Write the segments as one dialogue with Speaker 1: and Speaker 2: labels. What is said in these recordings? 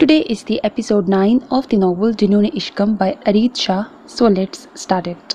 Speaker 1: Today is the episode 9 of the novel Junoon Ishqam by Areed Shah. So let's start it.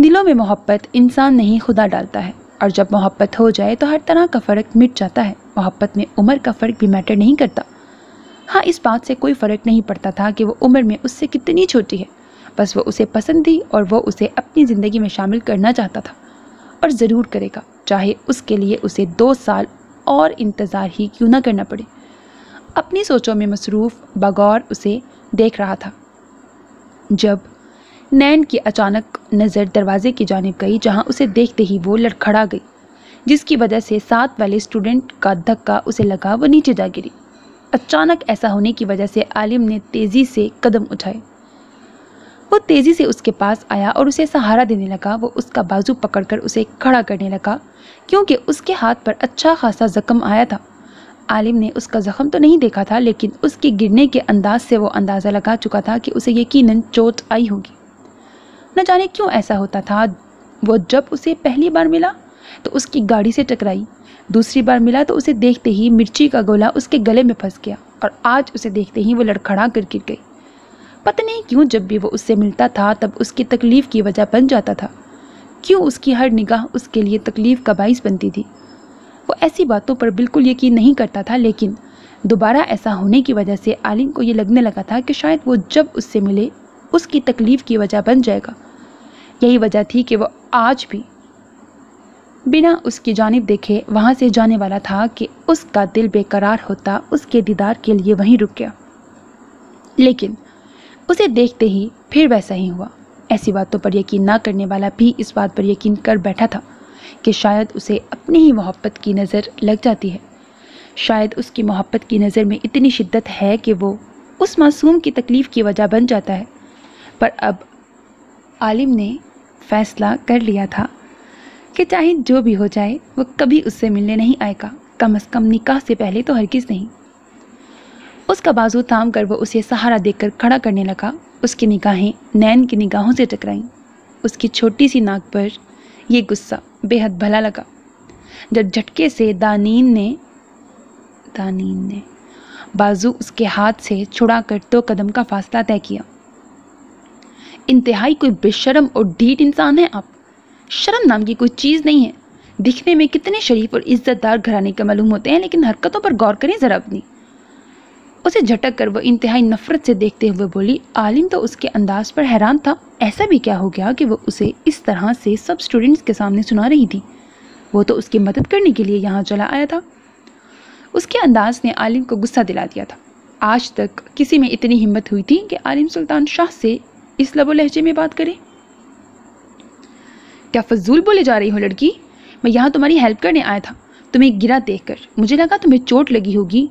Speaker 1: دلوں میں محبت انسان نہیں خدا ڈالتا ہے، اور جب محبت ہو جائے تو ہر طرح کا فرق مٹ جاتا ہے۔ محبت میں عمر کا فرق بھی میٹر نہیں کرتا۔ ہاں، اس بات سے کوئی فرق نہیں پڑتا تھا کہ وہ عمر میں اس سے کتنی چھوٹی ہے، بس وہ اسے پسند تھی اور وہ اسے اپنی زندگی میں شامل کرنا چاہتا تھا، اور ضرور کرے گا، چاہے اس کے لیے اسے 2 سال اور انتظار ہی کیوں نہ کرنا پڑے۔ اپنی سوچوں میں مصروف بغور اسے دیکھ رہا تھا جب نین کی اچانک نظر دروازے کی جانب گئی، جہاں اسے دیکھتے ہی وہ لڑکھڑا گئی، جس کی وجہ سے ساتھ والے اسٹوڈنٹ کا دھکا اسے لگا، وہ نیچے جا گری۔ اچانک ایسا ہونے کی وجہ سے عالم نے تیزی سے قدم اٹھائے۔ وہ تیزی سے اس کے پاس آیا اور اسے سہارا دینے لگا۔ وہ اس کا بازو پکڑ کر اسے کھڑا کرنے لگا، کیونکہ اس کے ہاتھ پر اچھا خاصا زخم آیا تھا۔ عالم نے اس کا زخم تو نہیں دیکھا تھا، لیکن اس کے گرنے کے انداز سے وہ اندازہ لگا چکا تھا کہ اسے یقیناً چوٹ آئی ہوگی۔ نہ جانے کیوں ایسا ہوتا تھا، وہ جب اسے پہلی بار ملا تو اس کی گاڑی سے ٹکرائی، دوسری بار ملا تو اسے دیکھتے ہی مرچی کا گولا اس کے گلے میں پھنس گیا، اور آج اسے دیکھتے ہی وہ لڑکھڑا کر گر گئی۔ پتہ نہیں کیوں جب بھی وہ اس سے ملتا تھا تب اس کی تکلیف کی وجہ بن جاتا تھا، کیوں اس کی ہر نگاہ اس کے لیے تکلیف کا باعث بنتی تھی۔ وہ ایسی باتوں پر بالکل یقین نہیں کرتا تھا، لیکن دوبارہ ایسا ہونے کی وجہ سے عالم کو یہ لگنے لگا تھا کہ شاید وہ جب اس سے ملے اس کی تکلیف کی وجہ بن جائے گا۔ یہی وجہ تھی کہ وہ آج بھی بنا اس کی جانب دیکھے وہاں سے جانے والا تھا کہ اس کا دل بے قرار ہوتا اس کے دیدار کے لیے وہیں رک گیا، لیکن اسے دیکھتے ہی پھر ویسا ہی ہوا۔ ایسی باتوں پر یقین نہ کرنے والا بھی اس بات پر یقین کر بیٹھا تھا کہ شاید اسے اپنی ہی محبت کی نظر لگ جاتی ہے، شاید اس کی محبت کی نظر میں اتنی شدت ہے کہ وہ اس معصوم کی تکلیف کی وجہ بن جاتا ہے۔ پر اب عالم نے فیصلہ کر لیا تھا کہ چاہے جو بھی ہو جائے وہ کبھی اس سے ملنے نہیں آئے گا، کم از کم نکاح سے پہلے تو ہرگز نہیں۔ اس کا بازو تھام کر وہ اسے سہارا دے کر کھڑا کرنے لگا۔ اس کی نگاہیں نین کی نگاہوں سے ٹکرائیں۔ اس کی چھوٹی سی ناک پر یہ غصہ بے حد بھلا لگا جب جھٹکے سے دانین نے بازو اس کے ہاتھ سے چھڑا کر 2 قدم کا فاصلہ طے کیا۔ انتہائی کوئی بے شرم اور ڈھیٹ انسان ہے آپ، شرم نام کی کوئی چیز نہیں ہے۔ دکھنے میں کتنے شریف اور عزت دار گھرانے کے معلوم ہوتے ہیں، لیکن حرکتوں پر غور کریں ذرا اپنی۔ اسے جھٹک کر وہ انتہائی نفرت سے دیکھتے ہوئے بولی۔ عالم تو اس کے انداز پر حیران تھا، ایسا بھی کیا ہو گیا کہ وہ اسے اس طرح سے سب اسٹوڈنٹس کے سامنے سنا رہی تھی؟ وہ تو اس کی مدد کرنے کے لیے یہاں چلا آیا تھا۔ اس کے انداز نے عالم کو غصہ دلا دیا تھا۔ آج تک کسی میں اتنی ہمت ہوئی تھی کہ عالم سلطان شاہ سے اس لب و لہجے میں بات کرے؟ کیا فضول بولے جا رہی ہو لڑکی؟ میں یہاں تمہاری ہیلپ کرنے آیا تھا، تمہیں گرا دیکھ کر مجھے لگا تمہیں چوٹ لگی ہوگی۔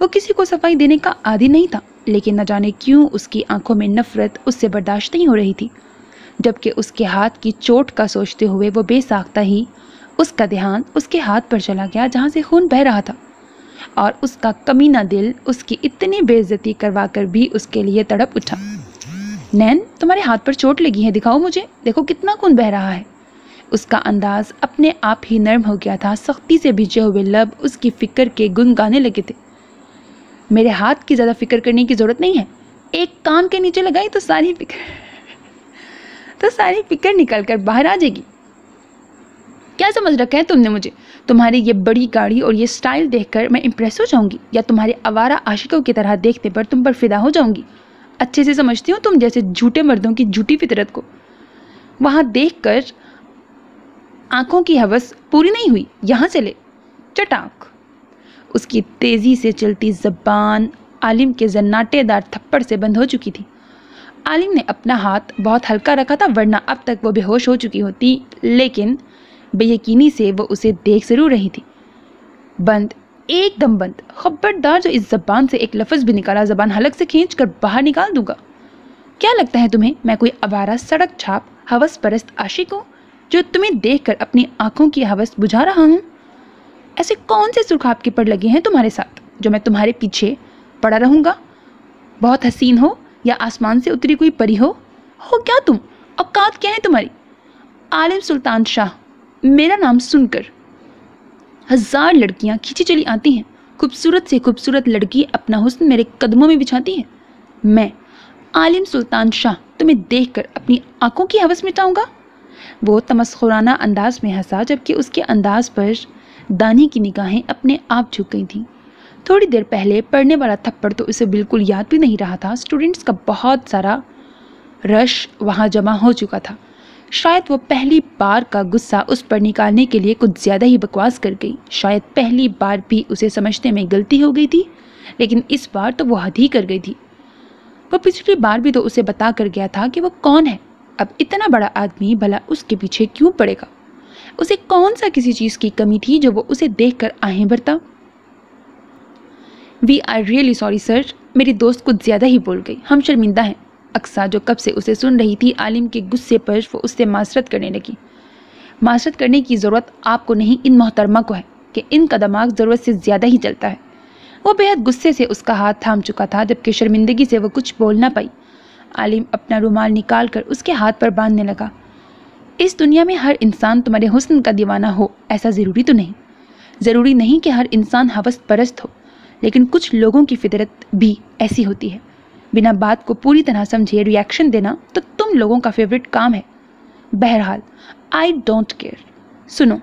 Speaker 1: وہ کسی کو صفائی دینے کا عادی نہیں تھا، لیکن نہ جانے کیوں اس کی آنکھوں میں نفرت اس سے برداشت نہیں ہو رہی تھی، جبکہ اس کے ہاتھ کی چوٹ کا سوچتے ہوئے وہ بے ساختہ ہی اس کا دھیان اس کے ہاتھ پر چلا گیا جہاں سے خون بہہ رہا تھا، اور اس کا کمینہ دل اس کی اتنی بے عزتی کروا کر بھی اس کے لیے تڑپ اٹھا۔ نین، تمہارے ہاتھ پر چوٹ لگی ہے، دکھاؤ مجھے، دیکھو کتنا خون بہہ رہا ہے۔ اس کا انداز اپنے آپ ہی نرم ہو گیا تھا، سختی سے بھیجے ہوئے لب اس کی فکر کے گنگانے لگے تھے۔ میرے ہاتھ کی زیادہ فکر کرنے کی ضرورت نہیں ہے، ایک کان کے نیچے لگائی تو ساری فکر نکل کر باہر آ جائے گی۔ کیا سمجھ رکھا ہے تم نے مجھے؟ تمہاری یہ بڑی گاڑی اور یہ سٹائل دیکھ کر میں امپریس ہو جاؤں گی، یا تمہارے آوارہ عاشقوں کی طرح دیکھنے پر تم پر فدا ہو جاؤں گی؟ اچھے سے سمجھتی ہوں تم جیسے جھوٹے مردوں کی جھوٹی فطرت کو۔ وہاں دیکھ کر آنکھوں کی ہوس پوری نہیں ہوئی، یہاں سے لے چٹاک۔ اس کی تیزی سے چلتی زبان عالم کے زناٹے دار تھپڑ سے بند ہو چکی تھی۔ عالم نے اپنا ہاتھ بہت ہلکا رکھا تھا، ورنہ اب تک وہ بے ہوش ہو چکی ہوتی، لیکن بے یقینی سے وہ اسے دیکھ ضرور رہی تھی۔ بند، ایک دم بند، خبردار جو اس زبان سے ایک لفظ بھی نکالا زبان حلق سے کھینچ کر باہر نکال دوں گا۔ کیا لگتا ہے تمہیں میں کوئی آوارہ سڑک چھاپ ہوس پرست عاشق ہوں جو تمہیں دیکھ کر اپنی آنکھوں کی ہوس بجھا رہا ہوں؟ ایسے کون سے سرخاب کے پڑ لگے ہیں تمہارے ساتھ جو میں تمہارے پیچھے پڑا رہوں گا؟ بہت حسین ہو یا آسمان سے اتری کوئی پری ہو کیا تم؟ اوقات کیا ہے تمہاری؟ عالم سلطان شاہ میرا نام سن کر 1000 لڑکیاں کھینچی چلی آتی ہیں، خوبصورت سے خوبصورت لڑکی اپنا حسن میرے قدموں میں بچھاتی ہے۔ میں عالم سلطان شاہ تمہیں دیکھ کر اپنی آنکھوں کی ہوس مٹاؤں گا؟ وہ تمسخرانہ انداز میں ہنسا جبکہ اس کے انداز پر دانی کی نگاہیں اپنے آپ جھک گئی تھیں۔ تھوڑی دیر پہلے پڑنے والا تھپڑ تو اسے بالکل یاد بھی نہیں رہا تھا۔ اسٹوڈنٹس کا بہت سارا رش وہاں جمع ہو چکا تھا۔ شاید وہ پہلی بار کا غصہ اس پر نکالنے کے لیے کچھ زیادہ ہی بکواس کر گئی۔ شاید پہلی بار بھی اسے سمجھنے میں غلطی ہو گئی تھی، لیکن اس بار تو وہ حد ہی کر گئی تھی۔ وہ پچھلی بار بھی تو اسے بتا کر گیا تھا کہ وہ کون ہے۔ اب اتنا بڑا آدمی بھلا اس کے پیچھے کیوں پڑے گا؟ اسے کون سا کسی چیز کی کمی تھی جو وہ اسے دیکھ کر آہیں بھرتا؟ We are really sorry sir, میری دوست کچھ زیادہ ہی بول گئی، ہم شرمندہ ہیں۔ اقصیٰ جو کب سے اسے سن رہی تھی، عالم کے غصے پر وہ اس سے معذرت کرنے لگی۔ معذرت کرنے کی ضرورت آپ کو نہیں، ان محترمہ کو ہے کہ ان کا دماغ ضرورت سے زیادہ ہی چلتا ہے۔ وہ بے حد غصے سے اس کا ہاتھ تھام چکا تھا جبکہ شرمندگی سے وہ کچھ بول نہ پائی۔ عالم اپنا رومال نکال کر اس کے ہاتھ پر باندھنے لگا۔ اس دنیا میں ہر انسان تمہارے حسن کا دیوانہ ہو ایسا ضروری تو نہیں۔ ضروری نہیں کہ ہر انسان ہوس پرست ہو، لیکن کچھ لوگوں کی فطرت بھی ایسی ہوتی ہے۔ بنا بات کو پوری طرح سمجھے ری ایکشن دینا تو تم لوگوں کا فیوریٹ کام ہے۔ بہرحال آئی ڈونٹ کیئر۔ سنو،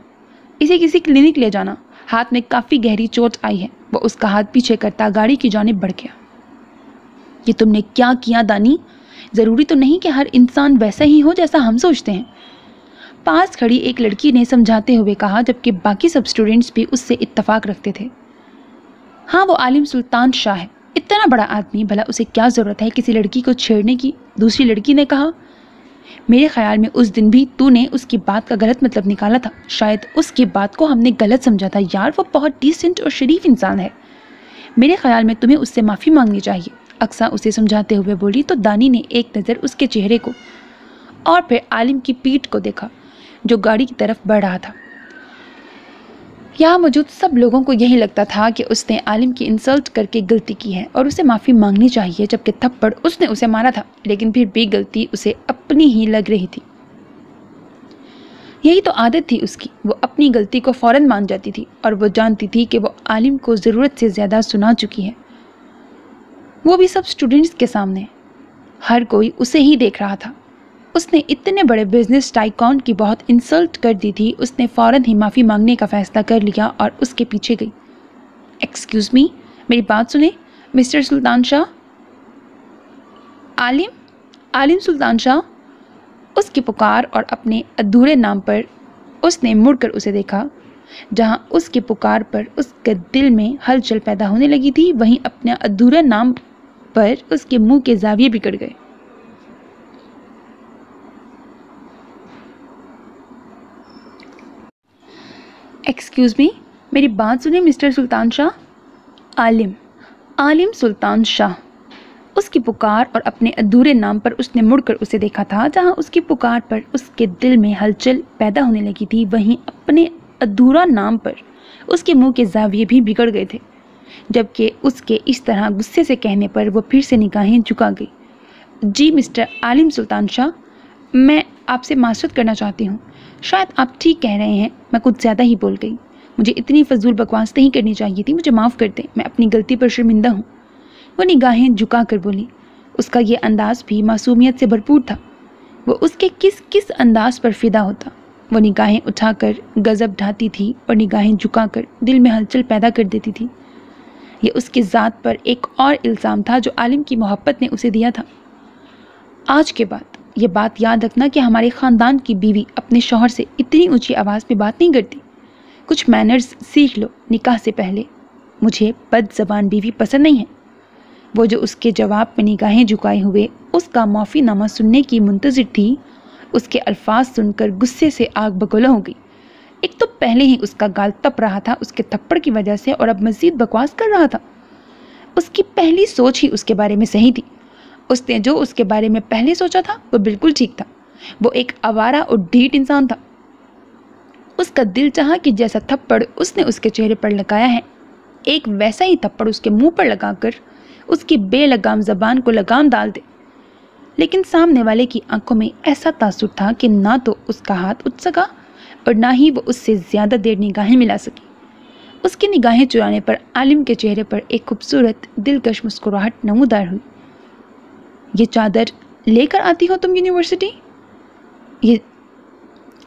Speaker 1: اسے کسی کلینک لے جانا، ہاتھ میں کافی گہری چوٹ آئی ہے۔ وہ اس کا ہاتھ پیچھے کرتا گاڑی کی جانب بڑھ گیا۔ یہ تم نے کیا کیا دانی؟ ضروری تو نہیں کہ ہر انسان ویسا ہی ہو جیسا ہم سوچتے ہیں، پاس کھڑی ایک لڑکی نے سمجھاتے ہوئے کہا جبکہ باقی سب اسٹوڈنٹس بھی اس سے اتفاق رکھتے تھے۔ ہاں وہ عالم سلطان شاہ ہے، اتنا بڑا آدمی، بھلا اسے کیا ضرورت ہے کسی لڑکی کو چھیڑنے کی؟ دوسری لڑکی نے کہا۔ میرے خیال میں اس دن بھی تو نے اس کی بات کا غلط مطلب نکالا تھا۔ شاید اس کی بات کو ہم نے غلط سمجھا تھا۔ یار وہ بہت ڈیسنٹ اور شریف انسان ہے، میرے خیال میں تمہیں اس سے معافی مانگنی چاہیے، اقصیٰ اسے سمجھاتے ہوئے بولی تو دانی نے ایک نظر اس کے چہرے کو اور پھر عالم کی پیٹھ کو دیکھا جو گاڑی کی طرف بڑھ رہا تھا۔ یہاں موجود سب لوگوں کو یہی لگتا تھا کہ اس نے عالم کی انسلٹ کر کے غلطی کی ہے اور اسے معافی مانگنی چاہیے، جبکہ تھپڑ اس نے اسے مارا تھا، لیکن پھر بھی غلطی اسے اپنی ہی لگ رہی تھی۔ یہی تو عادت تھی اس کی، وہ اپنی غلطی کو فوراً مان جاتی تھی اور وہ جانتی تھی کہ وہ عالم کو ضرورت سے زیادہ سنا چکی ہے، وہ بھی سب اسٹوڈنٹس کے سامنے۔ ہر کوئی اسے ہی دیکھ رہا تھا۔ اس نے اتنے بڑے بزنس ٹائکون کی بہت انسلٹ کر دی تھی۔ اس نے فوراً ہی معافی مانگنے کا فیصلہ کر لیا اور اس کے پیچھے گئی۔ ایکسکیوز می، میری بات سنیں مسٹر سلطان شاہ۔ عالم سلطان شاہ، اس کی پکار اور اپنے ادھورے نام پر اس نے مڑ کر اسے دیکھا۔ جہاں اس کی پکار پر اس کے دل میں ہلچل پیدا ہونے لگی تھی، وہیں اپنے ادھورے نام پر اس کے منہ کے زاویے بگڑ گئے۔ ایکسکیوز می، میری بات سنیں مسٹر سلطان شاہ۔ عالم سلطان شاہ، اس کی پکار اور اپنے ادھورے نام پر اس نے مڑ کر اسے دیکھا تھا۔ جہاں اس کی پکار پر اس کے دل میں ہلچل پیدا ہونے لگی تھی، وہیں اپنے ادھورا نام پر اس کے منہ کے زاویے بھی بگڑ گئے تھے، جبکہ اس کے اس طرح غصے سے کہنے پر وہ پھر سے نگاہیں جھکا گئی۔ جی مسٹر عالم سلطان شاہ، میں آپ سے معذرت کرنا چاہتی ہوں۔ شاید آپ ٹھیک کہہ رہے ہیں، میں کچھ زیادہ ہی بول گئی، مجھے اتنی فضول بکواس نہیں کرنی چاہیے تھی، مجھے معاف کر دیں، میں اپنی غلطی پر شرمندہ ہوں۔ وہ نگاہیں جھکا کر بولی۔ اس کا یہ انداز بھی معصومیت سے بھرپور تھا۔ وہ اس کے کس انداز پر فدا ہوتا۔ وہ نگاہیں اٹھا کر غضب ڈھاتی تھی اور نگاہیں جھکا کر دل میں ہلچل پیدا کر دیتی تھی۔ یہ اس کی ذات پر ایک اور الزام تھا جو عالم کی محبت نے اسے دیا تھا۔ آج کے بعد یہ بات یاد رکھنا کہ ہمارے خاندان کی بیوی اپنے شوہر سے اتنی اونچی آواز میں بات نہیں کرتی۔ کچھ مینرز سیکھ لو نکاح سے پہلے۔ مجھے بد زبان بیوی پسند نہیں ہے۔ وہ جو اس کے جواب میں نگاہیں جھکائے ہوئے اس کا معافی نامہ سننے کی منتظر تھی، اس کے الفاظ سن کر غصے سے آگ بگولا ہو گئی۔ ایک تو پہلے ہی اس کا گال تپ رہا تھا اس کے تھپڑ کی وجہ سے، اور اب مزید بکواس کر رہا تھا۔ اس کی پہلی سوچ ہی اس کے بارے میں صحیح تھی۔ اس نے جو اس کے بارے میں پہلے سوچا تھا وہ بالکل ٹھیک تھا۔ وہ ایک آوارہ اور ڈھیٹ انسان تھا۔ اس کا دل چاہا کہ جیسا تھپڑ اس نے اس کے چہرے پر لگایا ہے، ایک ویسا ہی تھپڑ اس کے منہ پر لگا کر اس کی بے لگام زبان کو لگام ڈال دے، لیکن سامنے والے کی آنکھوں میں ایسا تاثر تھا کہ نہ تو اس کا ہاتھ اٹھ سکا اور نہ ہی وہ اس سے زیادہ دیر نگاہیں ملا سکی۔ اس کی نگاہیں چرانے پر عالم کے چہرے پر ایک خوبصورت دلکش مسکراہٹ نمودار ہوئی۔ یہ چادر لے کر آتی ہو تم یونیورسٹی؟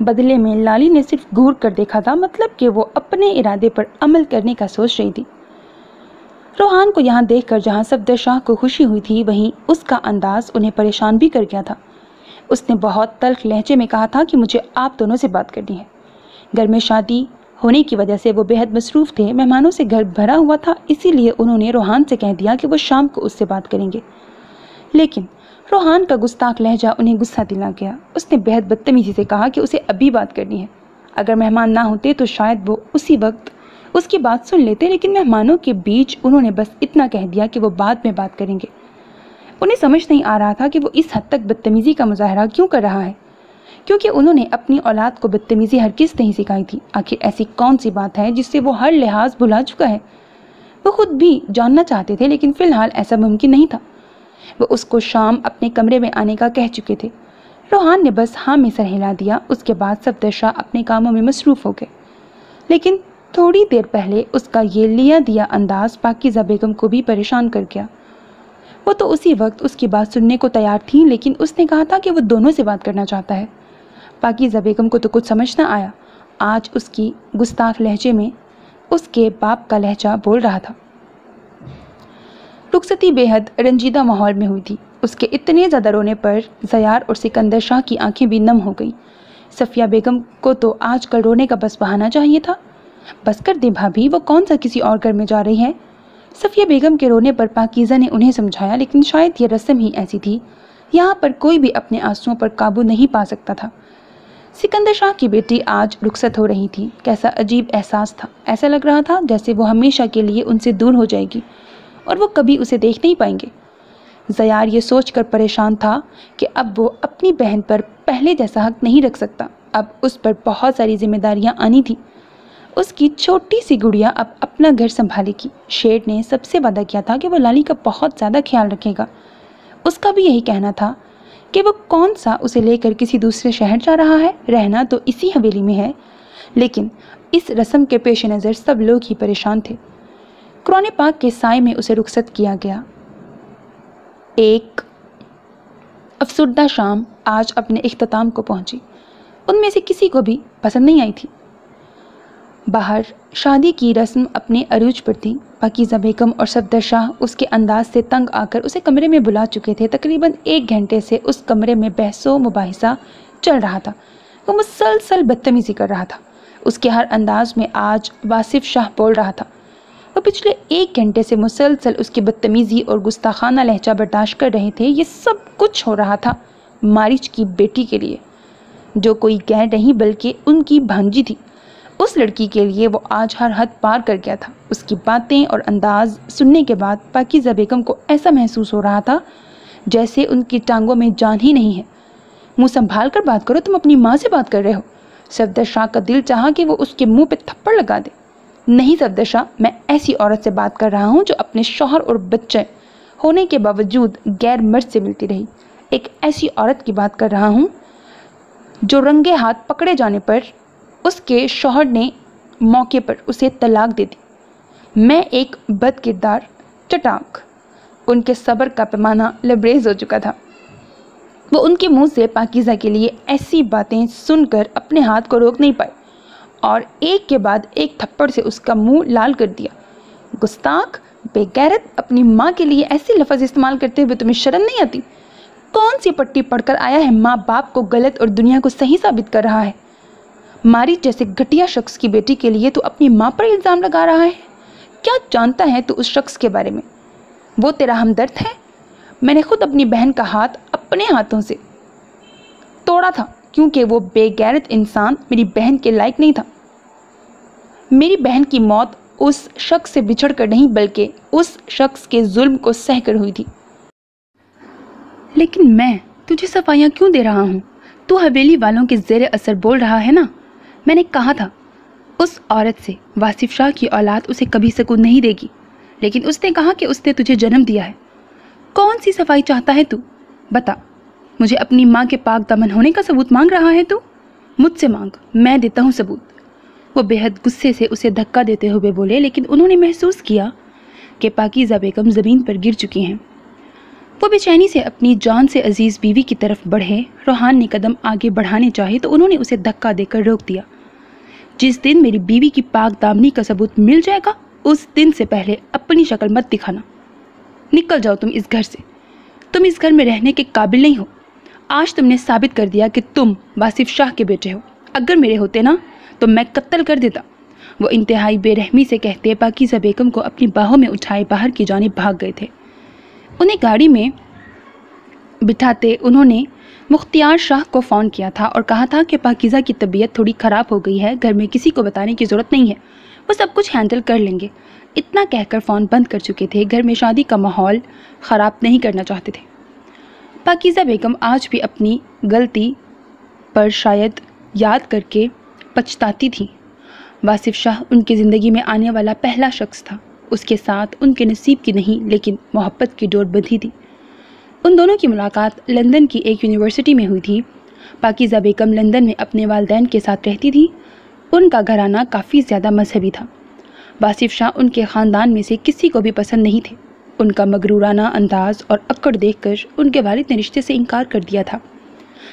Speaker 1: بدلے میں لالی نے صرف گھور کر دیکھا تھا، مطلب کہ وہ اپنے ارادے پر عمل کرنے کا سوچ رہی تھی۔ روحان کو یہاں دیکھ کر جہاں صفدر شاہ کو خوشی ہوئی تھی، وہیں اس کا انداز انہیں پریشان بھی کر گیا تھا۔ اس نے بہت تلخ لہجے میں کہا تھا کہ مجھے آپ دونوں سے بات کرنی ہے۔ گھر میں شادی ہونے کی وجہ سے وہ بے حد مصروف تھے، مہمانوں سے گھر بھرا ہوا تھا، اسی لیے انہوں نے روحان سے کہہ دیا کہ وہ شام کو اس سے بات کریں گے۔ لیکن روحان کا گستاخ لہجہ انہیں غصہ دلا گیا۔ اس نے بے حد بدتمیزی سے کہا کہ اسے ابھی بات کرنی ہے۔ اگر مہمان نہ ہوتے تو شاید وہ اسی وقت اس کی بات سن لیتے، لیکن مہمانوں کے بیچ انہوں نے بس اتنا کہہ دیا کہ وہ بعد میں بات کریں گے۔ انہیں سمجھ نہیں آ رہا تھا کہ وہ اس حد تک بدتمیزی کا مظاہرہ کیوں کر رہا ہے، کیونکہ انہوں نے اپنی اولاد کو بدتمیزی ہرگز نہیں سکھائی تھی۔ آخر ایسی کون سی بات ہے جس سے وہ ہر لحاظ بھلا چکا ہے؟ وہ خود بھی جاننا چاہتے تھے، لیکن فی الحال ایسا ممکن نہیں تھا۔ وہ اس کو شام اپنے کمرے میں آنے کا کہہ چکے تھے۔ روحان نے بس ہاں میں سر ہلا دیا۔ اس کے بعد صفدر شاہ اپنے کاموں میں مصروف ہو گئے، لیکن تھوڑی دیر پہلے اس کا یہ لیا دیا انداز پاکیزہ بیگم کو بھی پریشان کر گیا۔ وہ تو اسی وقت اس کی بات سننے کو تیار تھی، لیکن اس نے کہا تھا کہ وہ دونوں سے بات کرنا چاہتا ہے۔ پاکیزہ بیگم کو تو کچھ سمجھ نہ آیا۔ آج اس کی گستاخ لہجے میں اس کے باپ کا لہجہ بول رہا تھا۔ رخصتی بے حد رنجیدہ ماحول میں ہوئی تھی۔ اس کے اتنے زیادہ رونے پر زیار اور سکندر شاہ کی آنکھیں بھی نم ہو گئیں۔ صفیہ بیگم کو تو آج کل رونے کا بس بہانا چاہیے تھا۔ بس کر دے بھابھی، وہ کون سا کسی اور گھر میں جا رہی ہے؟ صفیہ بیگم کے رونے پر پاکیزہ نے انہیں سمجھایا، لیکن شاید یہ رسم ہی ایسی تھی، یہاں پر کوئی بھی اپنے آنسوؤں پر قابو نہیں پا سکتا تھا۔ سکندر شاہ کی بیٹی آج رخصت ہو رہی تھی۔ کیسا عجیب احساس تھا، ایسا لگ رہا تھا جیسے وہ ہمیشہ کے لیے ان سے دور ہو جائے گی اور وہ کبھی اسے دیکھ نہیں پائیں گے۔ زیار یہ سوچ کر پریشان تھا کہ اب وہ اپنی بہن پر پہلے جیسا حق نہیں رکھ سکتا۔ اب اس پر بہت ساری ذمہ داریاں آنی تھیں۔ اس کی چھوٹی سی گڑیا اب اپنا گھر سنبھالے گی۔ شیر نے سب سے وعدہ کیا تھا کہ وہ لالی کا بہت زیادہ خیال رکھے گا۔ اس کا بھی یہی کہنا تھا کہ وہ کون سا اسے لے کر کسی دوسرے شہر جا رہا ہے، رہنا تو اسی حویلی میں ہے۔ لیکن اس رسم کے پیش نظر سب لوگ ہی پریشان تھے۔ قرآن پاک کے سائے میں اسے رخصت کیا گیا۔ ایک افسردہ شام آج اپنے اختتام کو پہنچی۔ ان میں سے کسی کو بھی پسند نہیں آئی تھی۔ باہر شادی کی رسم اپنے عروج پر تھی۔ پاکیزہ بیگم اور صفدر شاہ اس کے انداز سے تنگ آ کر اسے کمرے میں بلا چکے تھے۔ تقریباً 1 گھنٹے سے اس کمرے میں بحث و مباحثہ چل رہا تھا۔ وہ مسلسل بدتمیزی کر رہا تھا۔ اس کے ہر انداز میں آج واصف شاہ بول رہا تھا۔ وہ پچھلے 1 گھنٹے سے مسلسل اس کی بدتمیزی اور گستاخانہ لہجہ برداشت کر رہے تھے۔ یہ سب کچھ ہو رہا تھا مارچ کی بیٹی کے لیے، جو کوئی غیر نہیں بلکہ ان کی بھانجی تھی۔ اس لڑکی کے لیے وہ آج ہر حد پار کر گیا تھا۔ اس کی باتیں اور انداز سننے کے بعد پاکیزہ بیگم کو ایسا محسوس ہو رہا تھا جیسے ان کی ٹانگوں میں جان ہی نہیں ہے۔ منہ سنبھال کر بات کرو، تم اپنی ماں سے بات کر رہے ہو۔ صفدر شاہ کا دل چاہا کہ وہ اس کے منہ پہ تھپڑ لگا دے۔ نہیں صفدر شاہ، میں ایسی عورت سے بات کر رہا ہوں جو اپنے شوہر اور بچے ہونے کے باوجود غیر مرد سے ملتی رہی۔ ایک ایسی عورت کی بات کر رہا ہوں جو رنگے ہاتھ پکڑے جانے پر اس کے شوہر نے موقع پر اسے طلاق دے دی۔ میں ایک بد کردار چٹاک۔ ان کے صبر کا پیمانہ لبریز ہو چکا تھا۔ وہ ان کے منہ سے پاکیزہ کے لیے ایسی باتیں سن کر اپنے ہاتھ کو روک نہیں پائے اور ایک کے بعد ایک تھپڑ سے اس کا منہ لال کر دیا۔ گستاخ، بے غیرت، اپنی ماں کے لیے ایسے لفظ استعمال کرتے ہوئے تمہیں شرم نہیں آتی؟ کون سی پٹی پڑھ کر آیا ہے ماں باپ کو غلط اور دنیا کو صحیح ثابت کر رہا ہے؟ ماری جیسے گھٹیا شخص کی بیٹی کے لیے تو اپنی ماں پر الزام لگا رہا ہے۔ کیا جانتا ہے تو اس شخص کے بارے میں؟ وہ تیرا ہمدرد ہے؟ میں نے خود اپنی بہن کا ہاتھ اپنے ہاتھوں سے توڑا تھا کیونکہ وہ بے غیرت انسان میری بہن کے لائق نہیں تھا۔ میری بہن کی موت اس شخص سے بچھڑ کر نہیں بلکہ اس شخص کے ظلم کو سہ کر ہوئی تھی۔ لیکن میں تجھے صفائیاں کیوں دے رہا ہوں؟ تو حویلی والوں کے زیر اثر بول رہا ہے نا؟ میں نے کہا تھا اس عورت سے واصف شاہ کی اولاد اسے کبھی سکون نہیں دے گی، لیکن اس نے کہا کہ اس نے تجھے جنم دیا ہے۔ کون سی صفائی چاہتا ہے تو؟ بتا، مجھے اپنی ماں کے پاک دامن ہونے کا ثبوت مانگ رہا ہے تو؟ مجھ سے مانگ، میں دیتا ہوں ثبوت۔ وہ بے حد غصے سے اسے دھکا دیتے ہوئے بولے، لیکن انہوں نے محسوس کیا کہ پاکیزہ بیگم زمین پر گر چکی ہیں۔ وہ بے چینی سے اپنی جان سے عزیز بیوی کی طرف بڑھے۔ روحان نے قدم آگے بڑھانے چاہے تو انہوں نے اسے دھکا دے کر روک دیا۔ جس دن میری بیوی کی پاک دامنی کا ثبوت مل جائے گا اس دن سے پہلے اپنی شکل مت دکھانا۔ نکل جاؤ تم اس گھر سے، تم اس گھر میں رہنے کے قابل نہیں ہو۔ آج تم نے ثابت کر دیا کہ تم واصف شاہ کے بیٹے ہو، اگر میرے ہوتے نا تو میں قتل کر دیتا۔ وہ انتہائی بے رحمی سے کہتے پاکیزہ بیگم کو اپنی باہوں میں اٹھائے باہر کی جانب بھاگ گئے تھے۔ انہیں گاڑی میں بٹھاتے انہوں نے مختیار شاہ کو فون کیا تھا اور کہا تھا کہ پاکیزہ کی طبیعت تھوڑی خراب ہو گئی ہے، گھر میں کسی کو بتانے کی ضرورت نہیں ہے، وہ سب کچھ ہینڈل کر لیں گے۔ اتنا کہہ کر فون بند کر چکے تھے، گھر میں شادی کا ماحول خراب نہیں کرنا چاہتے تھے۔ پاکیزہ بیگم آج بھی اپنی غلطی پر شاید یاد کر کے پچھتاتی تھی۔ واصف شاہ ان کی زندگی میں آنے والا پہلا شخص تھا، اس کے ساتھ ان کے نصیب کی نہیں لیکن محبت کی ڈور بندھی تھی۔ ان دونوں کی ملاقات لندن کی ایک یونیورسٹی میں ہوئی تھی۔ پاکیزہ بیگم لندن میں اپنے والدین کے ساتھ رہتی تھی۔ ان کا گھرانہ کافی زیادہ مذہبی تھا۔ واصف شاہ ان کے خاندان میں سے کسی کو بھی پسند نہیں تھے۔ ان کا مغرورانہ انداز اور اکڑ دیکھ کر ان کے والد نے رشتے سے انکار کر دیا تھا،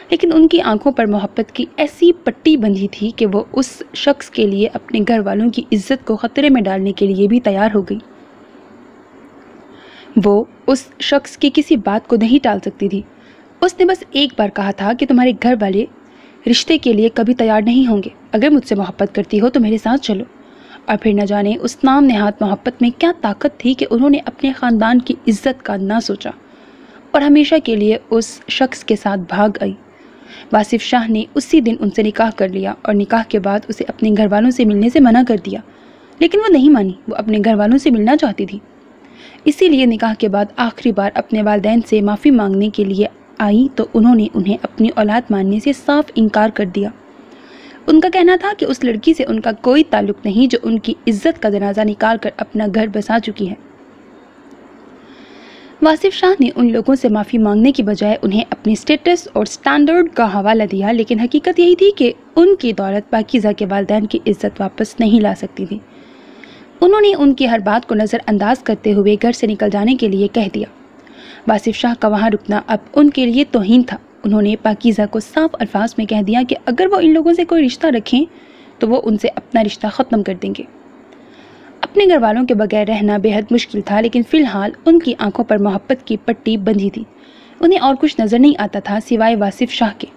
Speaker 1: لیکن ان کی آنکھوں پر محبت کی ایسی پٹی بندھی تھی کہ وہ اس شخص کے لیے اپنے گھر والوں کی عزت کو خطرے میں ڈالنے کے لیے بھی تیار ہو گئی۔ وہ اس شخص کی کسی بات کو نہیں ٹال سکتی تھی۔ اس نے بس ایک بار کہا تھا کہ تمہارے گھر والے رشتے کے لیے کبھی تیار نہیں ہوں گے، اگر مجھ سے محبت کرتی ہو تو میرے ساتھ چلو۔ اور پھر نہ جانے اس نام نہاد محبت میں کیا طاقت تھی کہ انہوں نے اپنے خاندان کی عزت کا نہ سوچا اور ہمیشہ کے لیے اس شخص کے ساتھ بھاگ آئی۔ واصف شاہ نے اسی دن ان سے نکاح کر لیا اور نکاح کے بعد اسے اپنے گھر والوں سے ملنے سے منع کر دیا، لیکن وہ نہیں مانی، وہ اپنے گھر والوں سے ملنا چاہتی تھی۔ اسی لیے نکاح کے بعد آخری بار اپنے والدین سے معافی مانگنے کے لیے آئی تو انہوں نے انہیں اپنی اولاد ماننے سے صاف انکار کر دیا۔ ان کا کہنا تھا کہ اس لڑکی سے ان کا کوئی تعلق نہیں جو ان کی عزت کا جنازہ نکال کر اپنا گھر بسا چکی ہے۔ واصف شاہ نے ان لوگوں سے معافی مانگنے کی بجائے انہیں اپنی سٹیٹس اور سٹینڈرڈ کا حوالہ دیا، لیکن حقیقت یہی تھی کہ ان کی دولت پاکیزہ کے والدین کی عزت واپس نہیں لا سکتی تھی۔ انہوں نے ان کی ہر بات کو نظر انداز کرتے ہوئے گھر سے نکل جانے کے لیے کہہ دیا۔ واصف شاہ کا وہاں رکنا اب ان کے لیے توہین تھا۔ انہوں نے پاکیزہ کو صاف الفاظ میں کہہ دیا کہ اگر وہ ان لوگوں سے کوئی رشتہ رکھیں تو وہ ان سے اپنا رشتہ ختم کر دیں گے۔ اپنے گھر والوں کے بغیر رہنا بے حد مشکل تھا، لیکن فی الحال ان کی آنکھوں پر محبت کی پٹی بندھی تھی۔ انہیں اور کچھ نظر نہیں آتا تھا سوائے واصف شاہ کے۔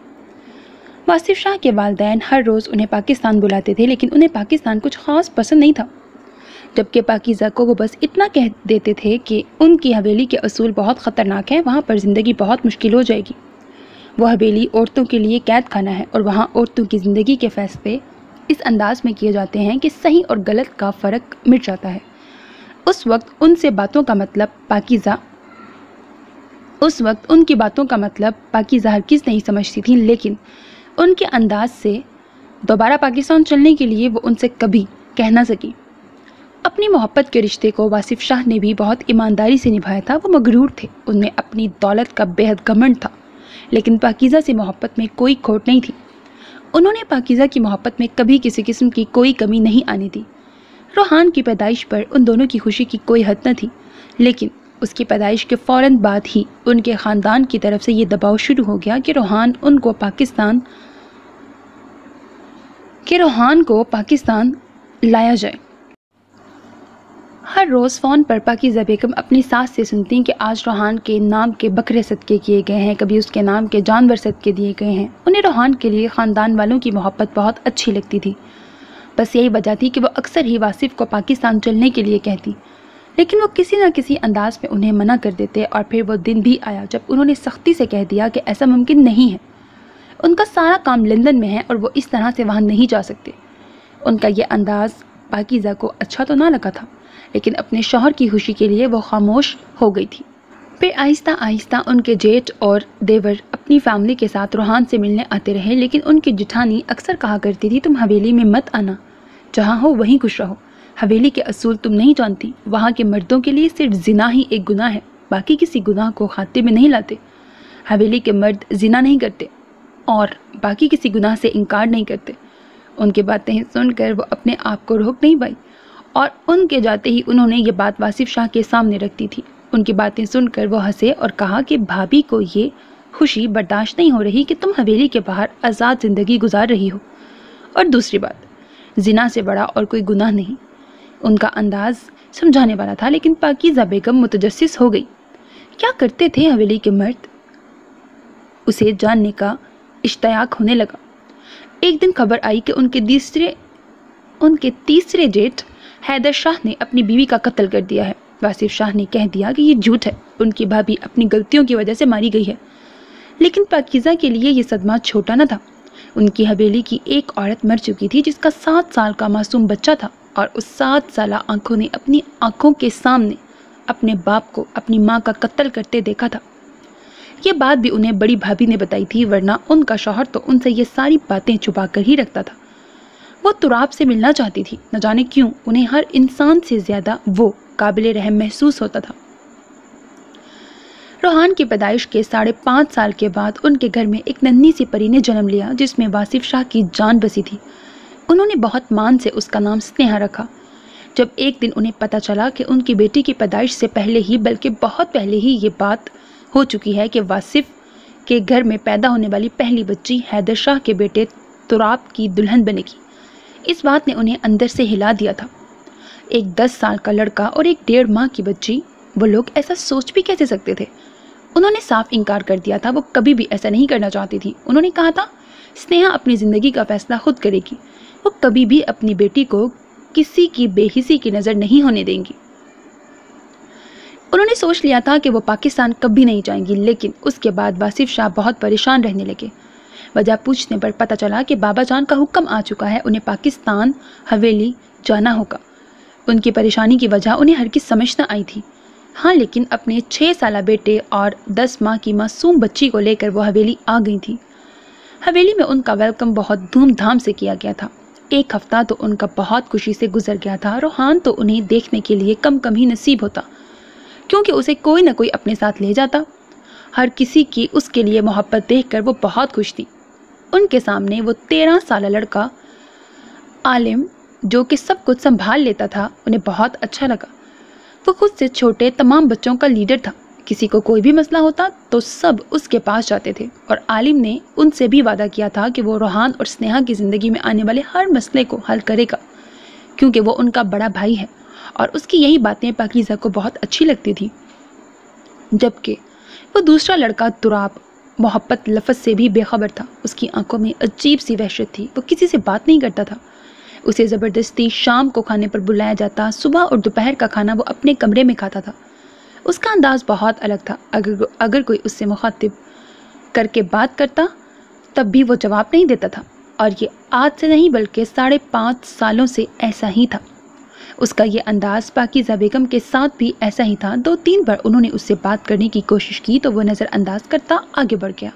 Speaker 1: واصف شاہ کے والدین ہر روز انہیں پاکستان بلاتے تھے، لیکن انہیں پاکستان کچھ خاص پسند نہیں تھا، جبکہ پاکیزہ کو وہ بس اتنا کہہ دیتے تھے کہ ان کی حویلی کے اصول بہت خطرناک ہیں، وہاں پر زندگی بہت مشکل ہو جائے گی۔ وہ حویلی عورتوں کے لیے قید خانہ ہے اور وہاں عورتوں کی زندگی کے فیصلے اس انداز میں کیے جاتے ہیں کہ صحیح اور غلط کا فرق مٹ جاتا ہے۔ اس وقت ان کی باتوں کا مطلب پاکیزہ ہرگز نہیں سمجھتی تھی، لیکن ان کے انداز سے دوبارہ پاکستان چلنے کے لیے وہ ان سے کبھی کہہ نہ سکی۔ اپنی محبت کے رشتے کو واصف شاہ نے بھی بہت ایمانداری سے نبھایا تھا۔ وہ مغرور تھے، ان میں اپنی دولت کا بے حد گھمنڈ تھا، لیکن پاکیزہ سے محبت میں کوئی کھوٹ نہیں تھی۔ انہوں نے پاکیزہ کی محبت میں کبھی کسی قسم کی کوئی کمی نہیں آنے دی۔ روحان کی پیدائش پر ان دونوں کی خوشی کی کوئی حد نہ تھی، لیکن اس کی پیدائش کے فوراً بعد ہی ان کے خاندان کی طرف سے یہ دباؤ شروع ہو گیا کہ روحان کو پاکستان لایا جائے۔ ہر روز فون پر پاکیزہ بیگم اپنی ساس سے سنتی کہ آج روحان کے نام کے بکرے صدقے کیے گئے ہیں، کبھی اس کے نام کے جانور صدقے دیے گئے ہیں۔ انہیں روحان کے لیے خاندان والوں کی محبت بہت اچھی لگتی تھی، بس یہی وجہ تھی کہ وہ اکثر ہی واصف کو پاکستان چلنے کے لیے کہتی، لیکن وہ کسی نہ کسی انداز میں انہیں منع کر دیتے، اور پھر وہ دن بھی آیا جب انہوں نے سختی سے کہہ دیا کہ ایسا ممکن نہیں ہے، ان کا سارا کام لندن میں ہے اور وہ اس طرح سے وہاں نہیں جا سکتے۔ ان کا یہ انداز پاکیزہ کو اچھا تو نہ لگا تھا، لیکن اپنے شوہر کی خوشی کے لیے وہ خاموش ہو گئی تھی۔ پھر آہستہ آہستہ ان کے جیٹ اور دیور اپنی فیملی کے ساتھ روحان سے ملنے آتے رہے، لیکن ان کی جٹھانی اکثر کہا کرتی تھی تم حویلی میں مت آنا، جہاں ہو وہیں خوش رہو، حویلی کے اصول تم نہیں جانتی، وہاں کے مردوں کے لیے صرف زنا ہی ایک گناہ ہے، باقی کسی گناہ کو خاتے میں نہیں لاتے۔ حویلی کے مرد زنا نہیں کرتے اور باقی کسی گناہ سے انکار نہیں کرتے۔ ان کی باتیں سن کر وہ اپنے آپ کو روک نہیں پائی، اور ان کے جاتے ہی انہوں نے یہ بات واصف شاہ کے سامنے رکھ دی تھی۔ ان کی باتیں سن کر وہ ہنسے اور کہا کہ بھابھی کو یہ خوشی برداشت نہیں ہو رہی کہ تم حویلی کے باہر آزاد زندگی گزار رہی ہو، اور دوسری بات، زنا سے بڑا اور کوئی گناہ نہیں۔ ان کا انداز سمجھانے والا تھا، لیکن پاکیزہ بیگم متجسس ہو گئی۔ کیا کرتے تھے حویلی کے مرد؟ اسے جاننے کا اشتیاق ہونے لگا۔ ایک دن خبر آئی کہ ان کے تیسرے جیٹھ حیدر شاہ نے اپنی بیوی کا قتل کر دیا ہے۔ واصف شاہ نے کہہ دیا کہ یہ جھوٹ ہے، ان کی بھابھی اپنی غلطیوں کی وجہ سے ماری گئی ہے۔ لیکن پاکیزہ کے لیے یہ صدمہ چھوٹا نہ تھا۔ ان کی حویلی کی ایک عورت مر چکی تھی جس کا 7 سال کا معصوم بچہ تھا، اور اس 7 سالہ آنکھوں نے اپنی آنکھوں کے سامنے اپنے باپ کو اپنی ماں کا قتل کرتے دیکھا تھا۔ یہ بات بھی انہیں بڑی بھابھی نے بتائی تھی، ورنہ ان کا شوہر تو ان سے یہ ساری باتیں چھپا کر ہی رکھتا تھا۔ وہ تراب سے ملنا چاہتی تھی، نہ جانے کیوں انہیں ہر انسان سے زیادہ وہ قابل رحم محسوس ہوتا تھا۔ روحان کی پیدائش کے 5.5 سال کے بعد ان کے گھر میں ایک ننھی سی پری نے جنم لیا جس میں واصف شاہ کی جان بسی تھی۔ انہوں نے بہت مان سے اس کا نام سنیہا رکھا۔ جب ایک دن انہیں پتہ چلا کہ ان کی بیٹی کی پیدائش سے پہلے ہی، بلکہ بہت پہلے ہی یہ بات ہو چکی ہے کہ واصف کے گھر میں پیدا ہونے والی پہلی بچی حیدر شاہ کے بیٹے تراب کی دلہن بنے گی، اس بات نے انہیں اندر سے ہلا دیا تھا۔ ایک 10 سال کا لڑکا اور ایک 1.5 ماہ کی بچی، وہ لوگ ایسا سوچ بھی کیسے سکتے تھے؟ انہوں نے صاف انکار کر دیا تھا، وہ کبھی بھی ایسا نہیں کرنا چاہتی تھی۔ انہوں نے کہا تھا سنیہا اپنی زندگی کا فیصلہ خود کرے گی، وہ کبھی بھی اپنی بیٹی کو کسی کی بے حسی کی نظر نہیں ہونے دیں گی۔ انہوں نے سوچ لیا تھا کہ وہ پاکستان کبھی نہیں جائیں گی، لیکن اس کے بعد واصف شاہ بہت پریشان رہنے لگے۔ وجہ پوچھنے پر پتہ چلا کہ بابا جان کا حکم آ چکا ہے، انہیں پاکستان حویلی جانا ہوگا۔ ان کی پریشانی کی وجہ انہیں ہرگز سمجھ نہ آئی تھی۔ ہاں، لیکن اپنے 6 سالہ بیٹے اور 10 ماہ کی معصوم بچی کو لے کر وہ حویلی آ گئی تھی۔ حویلی میں ان کا ویلکم بہت دھوم دھام سے کیا گیا تھا۔ ایک ہفتہ تو ان کا بہت خوشی سے گزر گیا تھا۔ روحان تو انہیں دیکھنے کے لیے کم ہی نصیب ہوتا، کیونکہ اسے کوئی نہ کوئی اپنے ساتھ لے جاتا۔ ہر کسی کی اس کے لیے محبت دیکھ کر وہ بہت خوش تھی۔ ان کے سامنے وہ 13 سالہ لڑکا عالم، جو کہ سب کچھ سنبھال لیتا تھا، انہیں بہت اچھا لگا۔ وہ خود سے چھوٹے تمام بچوں کا لیڈر تھا۔ کسی کو کوئی بھی مسئلہ ہوتا تو سب اس کے پاس جاتے تھے، اور عالم نے ان سے بھی وعدہ کیا تھا کہ وہ روحان اور سنیہا کی زندگی میں آنے والے ہر مسئلے کو حل کرے گا، کیونکہ وہ ان کا بڑا بھائی ہے، اور اس کی یہی باتیں پاکیزہ کو بہت اچھی لگتی تھی۔ جبکہ وہ دوسرا لڑکا تراب محبت لفظ سے بھی بے خبر تھا۔ اس کی آنکھوں میں عجیب سی وحشت تھی، وہ کسی سے بات نہیں کرتا تھا۔ اسے زبردستی شام کو کھانے پر بلایا جاتا، صبح اور دوپہر کا کھانا وہ اپنے کمرے میں کھاتا تھا۔ اس کا انداز بہت الگ تھا، اگر کوئی اس سے مخاطب کر کے بات کرتا تب بھی وہ جواب نہیں دیتا تھا، اور یہ آج سے نہیں بلکہ 5.5 سالوں سے ایسا ہی تھا۔ اس کا یہ انداز پاکیزہ بیگم کے ساتھ بھی ایسا ہی تھا۔ 2-3 بار انہوں نے اس سے بات کرنے کی کوشش کی تو وہ نظر انداز کرتا آگے بڑھ گیا،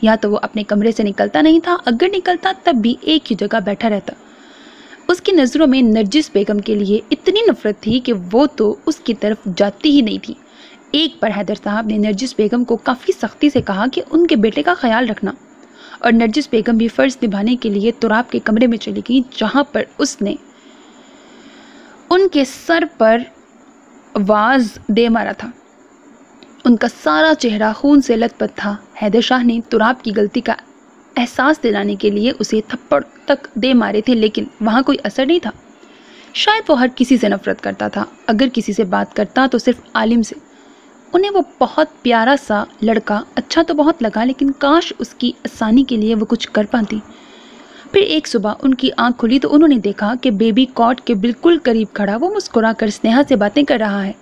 Speaker 1: یا تو وہ اپنے کمرے سے نکلتا نہیں تھا، اگر نکلتا تب بھی ایک ہی جگہ بیٹھا رہتا۔ اس کی نظروں میں نرجس بیگم کے لیے اتنی نفرت تھی کہ وہ تو اس کی طرف جاتی ہی نہیں تھی۔ ایک بار حیدر صاحب نے نرجس بیگم کو کافی سختی سے کہا کہ ان کے بیٹے کا خیال رکھنا، اور نرجس بیگم بھی فرض نبھانے کے لیے تراب کے کمرے میں چلی گئی، جہاں پر اس نے ان کے سر پر واز دے مارا تھا۔ ان کا سارا چہرہ خون سے لت پت تھا۔ حیدر شاہ نے تراب کی غلطی کا احساس دلانے کے لیے اسے تھپڑ تک دے مارے تھے، لیکن وہاں کوئی اثر نہیں تھا۔ شاید وہ ہر کسی سے نفرت کرتا تھا، اگر کسی سے بات کرتا تو صرف عالم سے۔ انہیں وہ بہت پیارا سا لڑکا اچھا تو بہت لگا، لیکن کاش اس کی آسانی کے لیے وہ کچھ کر پاتی۔ پھر ایک صبح ان کی آنکھ کھلی تو انہوں نے دیکھا کہ بیبی کاٹ کے بالکل قریب کھڑا وہ مسکرا کر سنیہا سے باتیں کر رہا ہے،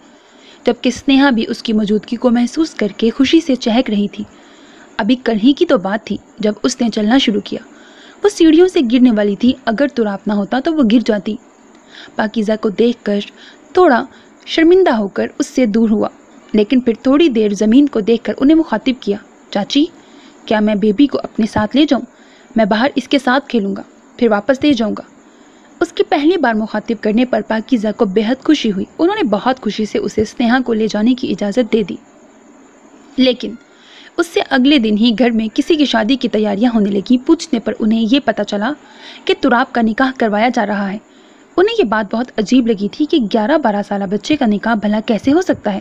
Speaker 1: جبکہ سنیہا بھی اس کی موجودگی کو محسوس کر کے خوشی سے چہک رہی تھی۔ ابھی کل ہی کی تو بات تھی جب اس نے چلنا شروع کیا۔ وہ سیڑھیوں سے گرنے والی تھی، اگر تراب نہ ہوتا تو وہ گر جاتی۔ پاکیزہ کو دیکھ کر تھوڑا شرمندہ ہو کر اس سے دور ہوا، لیکن پھر تھوڑی دیر زمین کو دیکھ کر انہیں مخاطب کیا، چاچی کیا میں بیبی کو اپنے ساتھ لے جاؤں؟ میں باہر اس کے ساتھ کھیلوں گا، پھر واپس لے جاؤں گا۔ اس کی پہلی بار مخاطب کرنے پر پاکیزہ کو بہت خوشی ہوئی۔ انہوں نے بہت خوشی سے اسے سنیہا کو لے جانے کی اجازت دے دی، لیکن اس سے اگلے دن ہی گھر میں کسی کی شادی کی تیاریاں ہونے لگیں۔ پوچھنے پر انہیں یہ پتہ چلا کہ تراب کا نکاح کروایا جا رہا ہے۔ انہیں یہ بات بہت عجیب لگی تھی کہ 11-12 سالہ بچے کا نکاح بھلا کیسے ہو سکتا ہے؟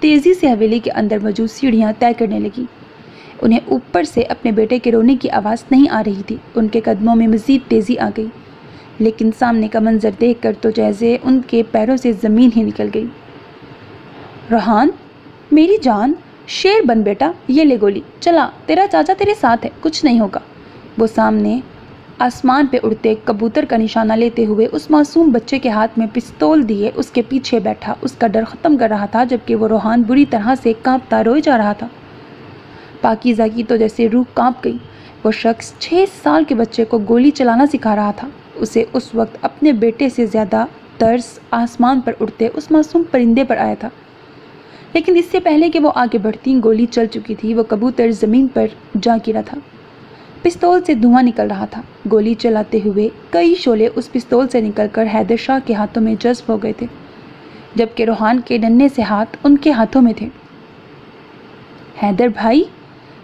Speaker 1: تیزی سے حویلی کے اندر موجود سیڑھیاں طے کرنے لگی۔ انہیں اوپر سے اپنے بیٹے کے رونے کی آواز نہیں آ رہی تھی۔ ان کے قدموں میں مزید تیزی آ گئی، لیکن سامنے کا منظر دیکھ کر تو جیسے ان کے پیروں سے زمین ہی نکل گئی۔ روحان، میری جان، شیر بن بیٹا، یہ لے گولی، چلا، تیرا چاچا تیرے ساتھ ہے، کچھ نہیں ہوگا۔ وہ سامنے آسمان پہ اڑتے کبوتر کا نشانہ لیتے ہوئے اس معصوم بچے کے ہاتھ میں پستول دیے اس کے پیچھے بیٹھا اس کا ڈر ختم کر رہا تھا، جبکہ وہ روحان بری طرح سے کانپتا روئے جا رہا تھا۔ پاکیزہ کی تو جیسے روح کانپ گئی۔ وہ شخص 6 سال کے بچے کو گولی چلانا سکھا رہا تھا۔ اسے اس وقت اپنے بیٹے سے زیادہ ترس آسمان پر اڑتے اس معصوم پرندے پر آیا تھا، لیکن اس سے پہلے کہ وہ آگے بڑھتی گولی چل چکی تھی۔ وہ کبوتر زمین پر جا گرا تھا۔ پستول سے دھواں نکل رہا تھا۔ گولی چلاتے ہوئے کئی شعلے اس پستول سے نکل کر حیدر شاہ کے ہاتھوں میں جذب ہو گئے تھے، جبکہ روحان کے ننھے سے ہاتھ ان کے ہاتھوں میں تھے۔ حیدر بھائی،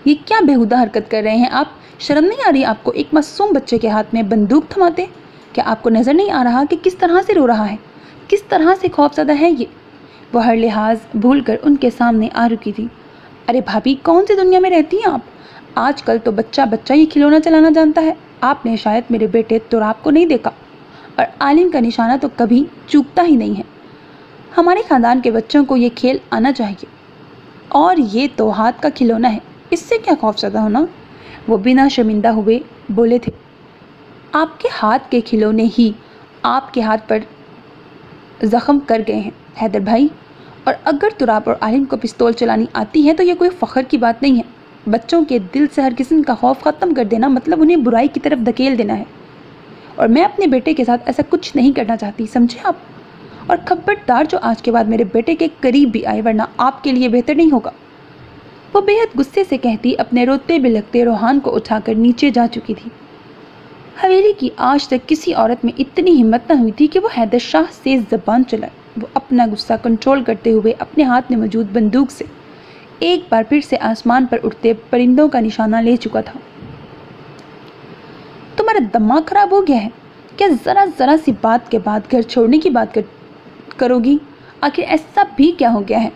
Speaker 1: یہ کیا بےہودہ حرکت کر رہے ہیں آپ؟ شرم نہیں آ رہی آپ کو ایک معصوم بچے کے ہاتھ میں بندوق تھماتے؟ کیا آپ کو نظر نہیں آ رہا کہ کس طرح سے رو رہا ہے، کس طرح سے خوفزدہ ہے یہ؟ وہ ہر لحاظ بھول کر ان کے سامنے آ رکی تھی۔ ارے بھابھی، کون سی دنیا میں رہتی ہیں آپ؟ آج کل تو بچہ بچہ ہی کھلونا چلانا جانتا ہے۔ آپ نے شاید میرے بیٹے تراب کو نہیں دیکھا، اور عالم کا نشانہ تو کبھی چوکتا ہی نہیں ہے۔ ہمارے خاندان کے بچوں کو یہ کھیل آنا چاہیے، اور یہ تو ہاتھ کا کھلونا ہے، اس سے کیا خوفزدہ ہونا؟ وہ بنا شرمندہ ہوئے بولے تھے۔ آپ کے ہاتھ کے کھلونے ہی آپ کے ہاتھ پر زخم کر گئے ہیں حیدر بھائی، اور اگر تراب اور عالم کو پستول چلانی آتی ہے تو یہ کوئی فخر کی بات نہیں ہے۔ بچوں کے دل سے ہر قسم کا خوف ختم کر دینا مطلب انہیں برائی کی طرف دھکیل دینا ہے، اور میں اپنے بیٹے کے ساتھ ایسا کچھ نہیں کرنا چاہتی، سمجھے آپ؟ اور خبردار جو آج کے بعد میرے بیٹے کے قریب بھی آئے، ورنہ آپ کے لیے بہتر نہیں ہوگا۔ وہ بے حد غصے سے کہتی اپنے روتے بلکتے روحان کو اٹھا کر نیچے جا چکی تھی۔ حویلی کی آج تک کسی عورت میں اتنی ہمت نہ ہوئی تھی کہ وہ حیدر شاہ سے زبان چلائے۔ وہ اپنا غصہ کنٹرول کرتے ہوئے اپنے ہاتھ میں موجود بندوق سے ایک بار پھر سے آسمان پر اڑتے پرندوں کا نشانہ لے چکا تھا۔ تمہارا دماغ خراب ہو گیا ہے کیا؟ ذرا ذرا سی بات کے بعد گھر چھوڑنے کی بات کرو گی؟ آخر ایسا بھی کیا ہو گیا ہے؟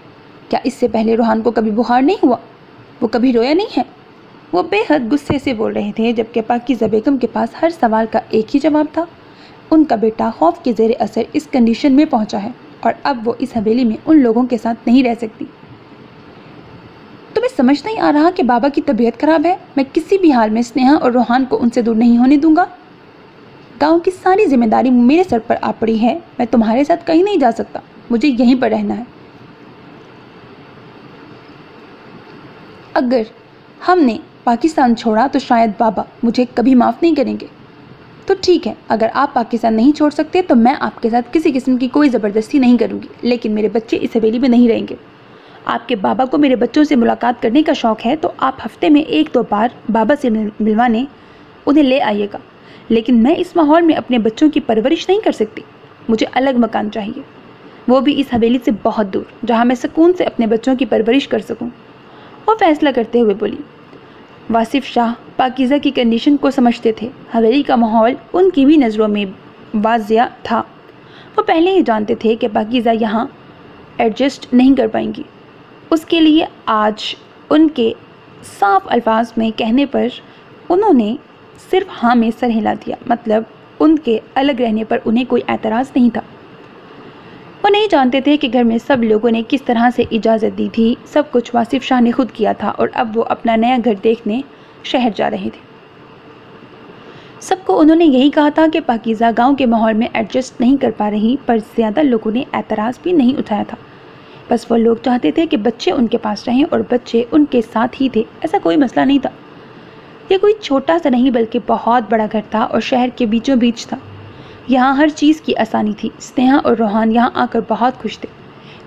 Speaker 1: کیا اس سے پہلے روحان کو کبھی بخار نہیں ہوا؟ وہ کبھی رویا نہیں ہے؟ وہ بے حد غصے سے بول رہے تھے، جبکہ پاکیزہ بیگم کے پاس ہر سوال کا ایک ہی جواب تھا۔ ان کا بیٹا خوف کے زیر اثر اس کنڈیشن میں پہنچا ہے، اور اب وہ اس حویلی میں ان لوگوں کے ساتھ نہیں رہ سکتی۔ تمہیں سمجھ نہیں آ رہا کہ بابا کی طبیعت خراب ہے؟ میں کسی بھی حال میں سنیہا اور روحان کو ان سے دور نہیں ہونے دوں گا۔ گاؤں کی ساری ذمہ داری میرے سر پر آ پڑی ہے۔ میں تمہارے ساتھ کہیں نہیں جا سکتا، مجھے یہیں پر رہنا ہے۔ اگر ہم نے پاکستان چھوڑا تو شاید بابا مجھے کبھی معاف نہیں کریں گے۔ تو ٹھیک ہے، اگر آپ پاکستان نہیں چھوڑ سکتے تو میں آپ کے ساتھ کسی قسم کی کوئی زبردستی نہیں کروں گی، لیکن میرے بچے اس حویلی میں نہیں رہیں گے۔ آپ کے بابا کو میرے بچوں سے ملاقات کرنے کا شوق ہے تو آپ ہفتے میں 1-2 بار بابا سے ملوانے انہیں لے آئیے گا، لیکن میں اس ماحول میں اپنے بچوں کی پرورش نہیں کر سکتی۔ مجھے الگ مکان چاہیے، وہ بھی اس حویلی سے بہت دور، جہاں میں سکون سے اپنے بچوں کی پرورش کر سکوں۔ وہ فیصلہ کرتے ہوئے بولی۔ واصف شاہ پاکیزہ کی کنڈیشن کو سمجھتے تھے۔ حویلی کا ماحول ان کی بھی نظروں میں واضح تھا۔ وہ پہلے ہی جانتے تھے کہ پاکیزہ یہاں ایڈجسٹ نہیں کر پائیں گی۔ اس کے لیے آج ان کے صاف الفاظ میں کہنے پر انہوں نے صرف ہاں میں سر ہلا دیا، مطلب ان کے الگ رہنے پر انہیں کوئی اعتراض نہیں تھا۔ وہ نہیں جانتے تھے کہ گھر میں سب لوگوں نے کس طرح سے اجازت دی تھی۔ سب کچھ واصف شاہ نے خود کیا تھا، اور اب وہ اپنا نیا گھر دیکھنے شہر جا رہے تھے۔ سب کو انہوں نے یہی کہا تھا کہ پاکیزہ گاؤں کے ماحول میں ایڈجسٹ نہیں کر پا رہی، پر زیادہ لوگوں نے اعتراض بھی نہیں اٹھایا تھا۔ بس وہ لوگ چاہتے تھے کہ بچے ان کے پاس رہیں اور بچے ان کے ساتھ ہی تھے۔ ایسا کوئی مسئلہ نہیں تھا۔ یہ کوئی چھوٹا سا نہیں بلکہ بہت بڑا گھر تھا اور شہر کے بیچوں بیچ تھا۔ یہاں ہر چیز کی آسانی تھی۔ سنیہا اور روحان یہاں آ کر بہت خوش تھے،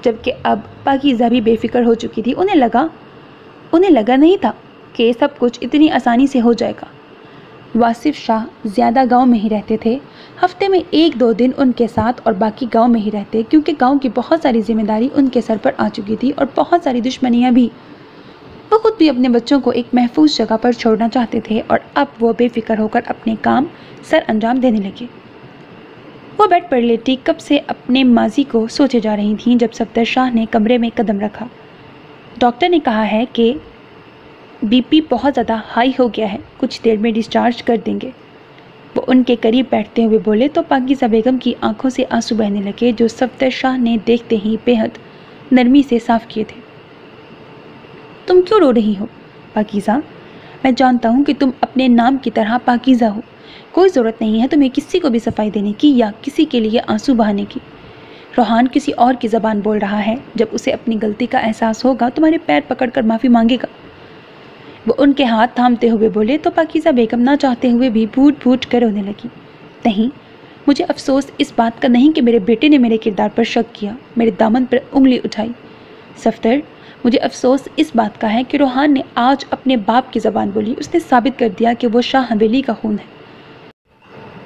Speaker 1: جبکہ اب پاکیزہ بھی بے فکر ہو چکی تھی۔ انہیں لگا نہیں تھا کہ سب کچھ اتنی آسانی سے ہو جائے گا۔ واصف شاہ زیادہ گاؤں میں ہی رہتے تھے، ہفتے میں 1-2 دن ان کے ساتھ اور باقی گاؤں میں ہی رہتے، کیونکہ گاؤں کی بہت ساری ذمہ داری ان کے سر پر آ چکی تھی اور بہت ساری دشمنیاں بھی۔ وہ خود بھی اپنے بچوں کو ایک محفوظ جگہ پر چھوڑنا چاہتے تھے، اور اب وہ بے فکر ہو کر اپنے کام سر انجام دینے لگے۔ وہ بیڈ پر لیٹی کب سے اپنے ماضی کو سوچے جا رہی تھیں جب صفدر شاہ نے کمرے میں قدم رکھا۔ ڈاکٹر نے کہا ہے کہ بی پی بہت زیادہ ہائی ہو گیا ہے، کچھ دیر میں ڈسچارج کر دیں گے۔ وہ ان کے قریب بیٹھتے ہوئے بولے تو پاکیزہ بیگم کی آنکھوں سے آنسو بہنے لگے جو صفدر شاہ نے دیکھتے ہی بے حد نرمی سے صاف کیے تھے۔ تم کیوں رو رہی ہو پاکیزہ؟ میں جانتا ہوں کہ تم اپنے نام کی طرح پاکیزہ ہو، کوئی ضرورت نہیں ہے تمہیں کسی کو بھی صفائی دینے کی یا کسی کے لیے آنسو بہانے کی۔ روحان کسی اور کی زبان بول رہا ہے، جب اسے اپنی غلطی کا احساس ہوگا تمہارے پیر پکڑ کر معافی مانگے گا۔ وہ ان کے ہاتھ تھامتے ہوئے بولے تو پاکیزہ بیگم نہ چاہتے ہوئے بھی پھوٹ پھوٹ کر رونے لگی۔ نہیں، مجھے افسوس اس بات کا نہیں کہ میرے بیٹے نے میرے کردار پر شک کیا، میرے دامن پر انگلی اٹھائی۔ صفدر، مجھے افسوس اس بات کا ہے کہ روحان نے آج اپنے باپ کی زبان بولی، اس نے ثابت کر دیا کہ وہ شاہ حویلی کا خون ہے۔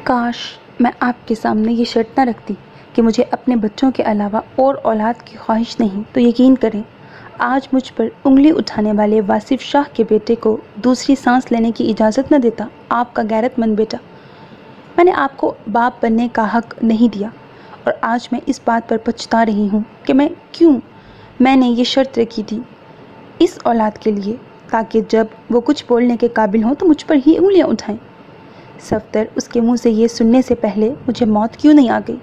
Speaker 1: کاش میں آپ کے سامنے یہ شرط نہ رکھتی کہ مجھے اپنے بچوں کے علاوہ اور اولاد کی خواہش نہیں، تو یقین کریں آج مجھ پر انگلی اٹھانے والے واصف شاہ کے بیٹے کو دوسری سانس لینے کی اجازت نہ دیتا۔ آپ کا غیرت مند بیٹا، میں نے آپ کو باپ بننے کا حق نہیں دیا، اور آج میں اس بات پر پچھتا رہی ہوں کہ میں نے یہ شرط رکھی تھی اس اولاد کے لیے، تاکہ جب وہ کچھ بولنے کے قابل ہوں تو مجھ پر ہی انگلیاں اٹھائیں۔ صفدر، اس کے منہ سے یہ سننے سے پہلے مجھے موت کیوں نہیں آ گئی؟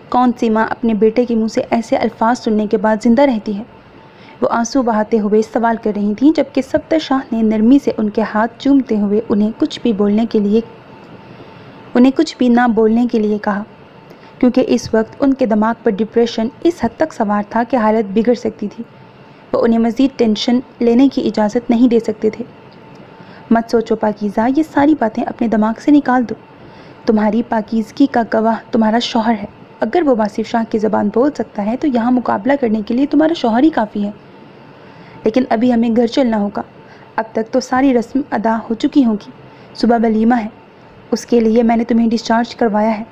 Speaker 1: کون سی ماں اپنے بیٹے کے منہ سے ایسے الفاظ سننے کے بعد زندہ رہتی ہے؟ وہ آنسو بہاتے ہوئے سوال کر رہی تھیں جبکہ صفدر شاہ نے نرمی سے ان کے ہاتھ چومتے ہوئے انہیں کچھ بھی نہ بولنے کے لیے کہا، کیونکہ اس وقت ان کے دماغ پر ڈپریشن اس حد تک سوار تھا کہ حالت بگڑ سکتی تھی۔ وہ انہیں مزید ٹینشن لینے کی اجازت نہیں دے سکتے تھے۔ مت سوچو پاکیزہ، یہ ساری باتیں اپنے دماغ سے نکال دو۔ تمہاری پاکیزگی کا گواہ تمہارا شوہر ہے۔ اگر وہ واصف شاہ کی زبان بول سکتا ہے تو یہاں مقابلہ کرنے کے لیے تمہارا شوہر ہی کافی ہے۔ لیکن ابھی ہمیں گھر چلنا ہوگا، اب تک تو ساری رسم ادا ہو چکی ہوگی۔ صبح ولیمہ ہے، اس کے لیے میں نے تمہیں ڈسچارج کروایا ہے،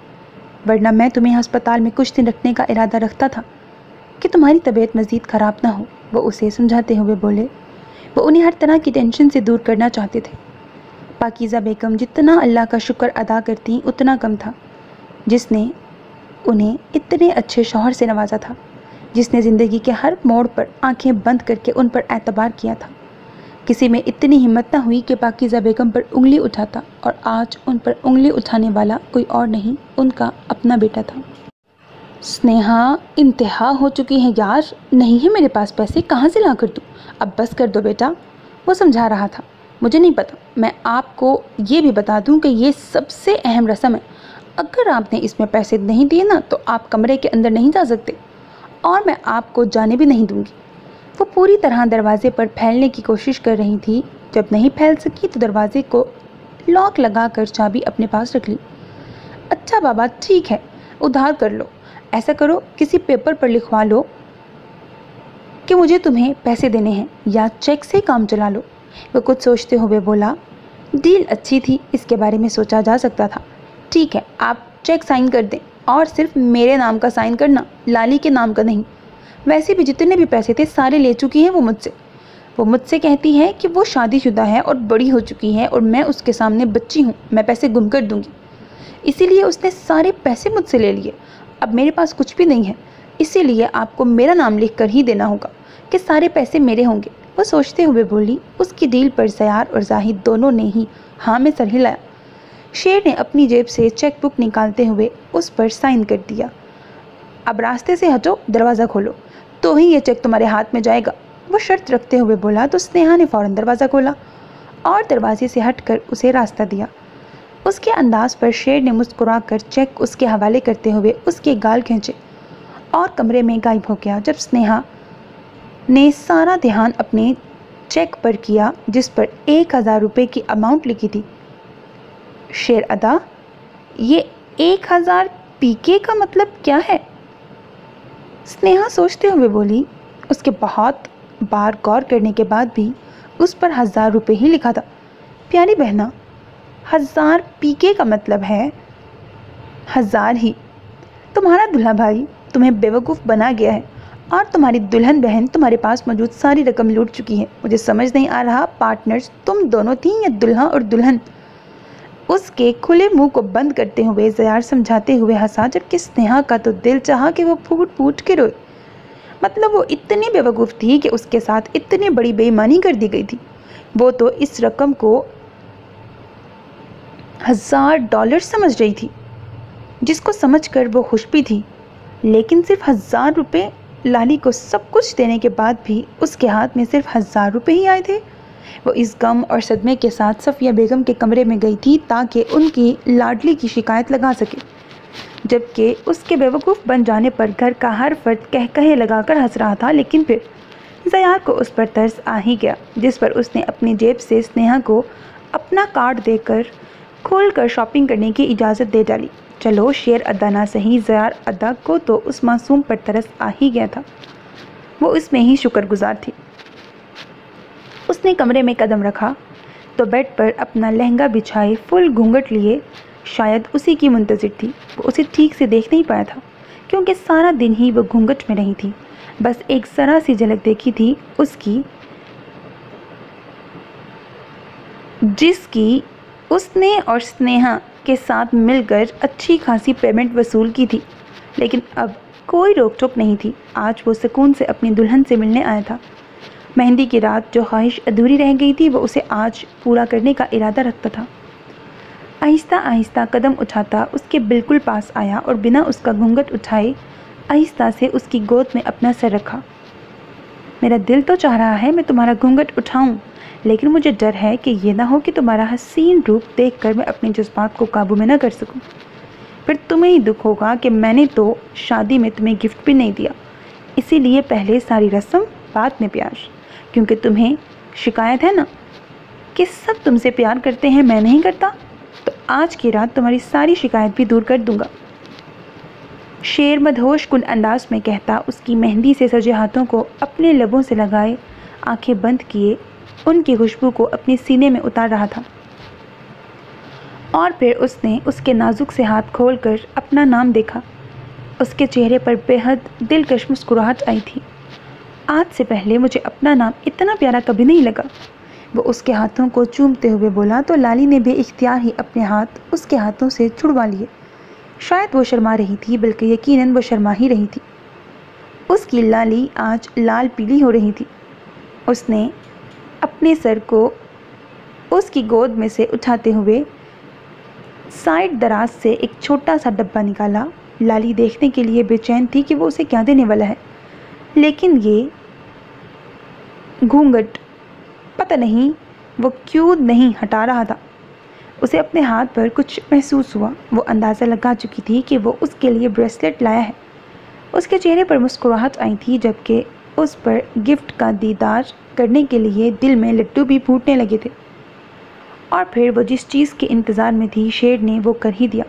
Speaker 1: ورنہ میں تمہیں ہسپتال میں کچھ دن رکھنے کا ارادہ رکھتا تھا کہ تمہاری طبیعت مزید خراب نہ ہو۔ وہ اسے سمجھاتے ہوئے بولے۔ وہ انہیں ہر طرح کی ٹینشن سے دور کرنا چاہتے تھے۔ پاکیزہ بیگم جتنا اللہ کا شکر ادا کرتی اتنا کم تھا، جس نے انہیں اتنے اچھے شوہر سے نوازا تھا، جس نے زندگی کے ہر موڑ پر آنکھیں بند کر کے ان پر اعتبار کیا تھا۔ کسی میں اتنی ہمت نہ ہوئی کہ پاکیزہ بیگم پر انگلی اٹھاتا، اور آج ان پر انگلی اٹھانے والا کوئی اور نہیں، ان کا اپنا بیٹا تھا۔ سنیہا، انتہا ہو چکی ہے یار، نہیں ہے میرے پاس پیسے، کہاں سے لا کر دوں؟ اب بس کر دو بیٹا، وہ سمجھا رہا تھا۔ مجھے نہیں پتا، میں آپ کو یہ بھی بتا دوں کہ یہ سب سے اہم رسم ہے، اگر آپ نے اس میں پیسے نہیں دیے نا تو آپ کمرے کے اندر نہیں جا سکتے، اور میں آپ کو جانے بھی نہیں دوں گی۔ وہ پوری طرح دروازے پر پھیلنے کی کوشش کر رہی تھی، جب نہیں پھیل سکی تو دروازے کو لاک لگا کر چابی اپنے پاس رکھ لی۔ اچھا بابا ٹھیک ہے، ادھار کر لو، ایسا کرو کسی پیپر پر لکھوا لو کہ مجھے تمہیں پیسے دینے ہیں، یا چیک سے کام چلا لو۔ وہ کچھ سوچتے ہوئے بولا، ڈیل اچھی تھی، اس کے بارے میں سوچا جا سکتا تھا۔ ٹھیک ہے، آپ چیک سائن کر دیں، اور صرف میرے نام کا سائن کرنا، لالی کے نام کا نہیں۔ ویسے بھی جتنے بھی پیسے تھے سارے لے چکی ہیں وہ مجھ سے کہتی ہے کہ وہ شادی شدہ ہے اور بڑی ہو چکی ہے، اور میں اس کے سامنے بچی ہوں، میں پیسے گم کر دوں گی، اسی لیے اس نے سارے پیسے مجھ سے لے لیے۔ اب میرے پاس کچھ بھی نہیں ہے، اسی لیے آپ کو میرا نام لکھ کر ہی دینا ہوگا کہ سارے پیسے میرے ہوں گے۔ وہ سوچتے ہوئے بولی۔ اس کی ڈیل پر زیار اور زاہد دونوں نے ہی ہاں میں سر ہلایا۔ شیر نے اپنی جیب سے چیک بک نکالتے ہوئے اس پر سائن کر دیا۔ اب راستے سے ہٹو، دروازہ کھولو، تو ہی یہ چیک تمہارے ہاتھ میں جائے گا، وہ شرط رکھتے ہوئے بولا تو سنیہا نے فوراً دروازہ کھولا اور دروازے سے ہٹ کر اسے راستہ دیا۔ اس کے انداز پر شیر نے مسکرا کر چیک اس کے حوالے کرتے ہوئے اس کے گال کھینچے اور کمرے میں غائب ہو گیا۔ جب سنیہا نے سارا دھیان اپنے چیک پر کیا جس پر 1000 روپے کی اماؤنٹ لکھی تھی، شیر ادا، یہ 1000 پی کے کا مطلب کیا ہے؟ سنیہا سوچتے ہوئے بولی۔ اس کے بہت بار غور کرنے کے بعد بھی اس پر 1000 روپے ہی لکھا تھا۔ پیاری بہنا، 1000 پی کے کا مطلب ہے 1000 ہی۔ تمہارا دلہا بھائی تمہیں بیوقوف بنا گیا ہے، اور تمہاری دلہن بہن تمہارے پاس موجود ساری رقم لوٹ چکی ہے۔ مجھے سمجھ نہیں آ رہا پارٹنرز تم دونوں تھیں یا دلہا اور دلہن؟ اس کے کھلے منہ کو بند کرتے ہوئے زیار سمجھاتے ہوئے ہنسا، جبکہ سنیہا کا تو دل چاہا کہ وہ پھوٹ پھوٹ کے روئے۔ مطلب وہ اتنی بے وقوف تھی کہ اس کے ساتھ اتنی بڑی بے ایمانی کر دی گئی تھی۔ وہ تو اس رقم کو $1000 سمجھ رہی تھی، جس کو سمجھ کر وہ خوش بھی تھی، لیکن صرف $1000۔ لالی کو سب کچھ دینے کے بعد بھی اس کے ہاتھ میں صرف $1000 ہی آئے تھے۔ وہ اس غم اور صدمے کے ساتھ صفیہ بیگم کے کمرے میں گئی تھی تاکہ ان کی لاڈلی کی شکایت لگا سکے، جبکہ اس کے بے وقوف بن جانے پر گھر کا ہر فرد کہے لگا کر ہنس رہا تھا۔ لیکن پھر زیار کو اس پر ترس آ ہی گیا، جس پر اس نے اپنی جیب سے سنیہا کو اپنا کارڈ دے کر کھول کر شاپنگ کرنے کی اجازت دے ڈالی۔ چلو شیر ادا نہ صحیح، زیار ادا کو تو اس معصوم پر ترس آ ہی گیا تھا، وہ اس میں ہی شکر گزار تھی۔ اس نے کمرے میں قدم رکھا تو بیڈ پر اپنا لہنگا بچھائے فل گھونگھٹ لیے شاید اسی کی منتظر تھی۔ وہ اسے ٹھیک سے دیکھ نہیں پایا تھا کیونکہ سارا دن ہی وہ گھونگھٹ میں رہی تھی۔ بس ایک ذرا سی جھلک دیکھی تھی اس کی، جس کی اس نے اور سنیہا کے ساتھ مل کر اچھی خاصی پیمنٹ وصول کی تھی، لیکن اب کوئی روک ٹوک نہیں تھی۔ آج وہ سکون سے اپنی دلہن سے ملنے آیا تھا۔ مہندی کی رات جو خواہش ادھوری رہ گئی تھی وہ اسے آج پورا کرنے کا ارادہ رکھتا تھا۔ آہستہ آہستہ قدم اٹھاتا اس کے بالکل پاس آیا اور بنا اس کا گھونگھٹ اٹھائے آہستہ سے اس کی گود میں اپنا سر رکھا۔ میرا دل تو چاہ رہا ہے میں تمہارا گھونگھٹ اٹھاؤں، لیکن مجھے ڈر ہے کہ یہ نہ ہو کہ تمہارا حسین روپ دیکھ کر میں اپنے جذبات کو قابو میں نہ کر سکوں۔ پھر تمہیں ہی دکھ ہوگا کہ میں نے تو شادی میں تمہیں گفٹ بھی نہیں دیا، اسی لیے پہلے ساری رسم بعد میں پیار، کیونکہ تمہیں شکایت ہے نا کہ سب تم سے پیار کرتے ہیں، میں نہیں کرتا، تو آج کی رات تمہاری ساری شکایت بھی دور کر دوں گا۔ شیر مدہوش کن انداز میں کہتا اس کی مہندی سے سجے ہاتھوں کو اپنے لبوں سے لگائے آنکھیں بند کیے ان کی خوشبو کو اپنے سینے میں اتار رہا تھا، اور پھر اس نے اس کے نازک سے ہاتھ کھول کر اپنا نام دیکھا۔ اس کے چہرے پر بے حد دلکش مسکراہٹ آئی تھی۔ آج سے پہلے مجھے اپنا نام اتنا پیارا کبھی نہیں لگا، وہ اس کے ہاتھوں کو چومتے ہوئے بولا تو لالی نے بے اختیار ہی اپنے ہاتھ اس کے ہاتھوں سے چھڑوا لیے۔ شاید وہ شرما رہی تھی، بلکہ یقیناً وہ شرما ہی رہی تھی۔ اس کی لالی آج لال پیلی ہو رہی تھی۔ اس نے اپنے سر کو اس کی گود میں سے اٹھاتے ہوئے سائڈ دراز سے ایک چھوٹا سا ڈبہ نکالا۔ لالی دیکھنے کے لیے بے چین تھی کہ وہ اسے کیا دینے والا ہے، لیکن یہ گھونگھٹ پتہ نہیں وہ کیوں نہیں ہٹا رہا تھا۔ اسے اپنے ہاتھ پر کچھ محسوس ہوا۔ وہ اندازہ لگا چکی تھی کہ وہ اس کے لیے بریسلیٹ لایا ہے۔ اس کے چہرے پر مسکراہٹ آئی تھی، جبکہ اس پر گفٹ کا دیدار کرنے کے لیے دل میں لڈو بھی پھوٹنے لگے تھے۔ اور پھر وہ جس چیز کے انتظار میں تھی شیر نے وہ کر ہی دیا۔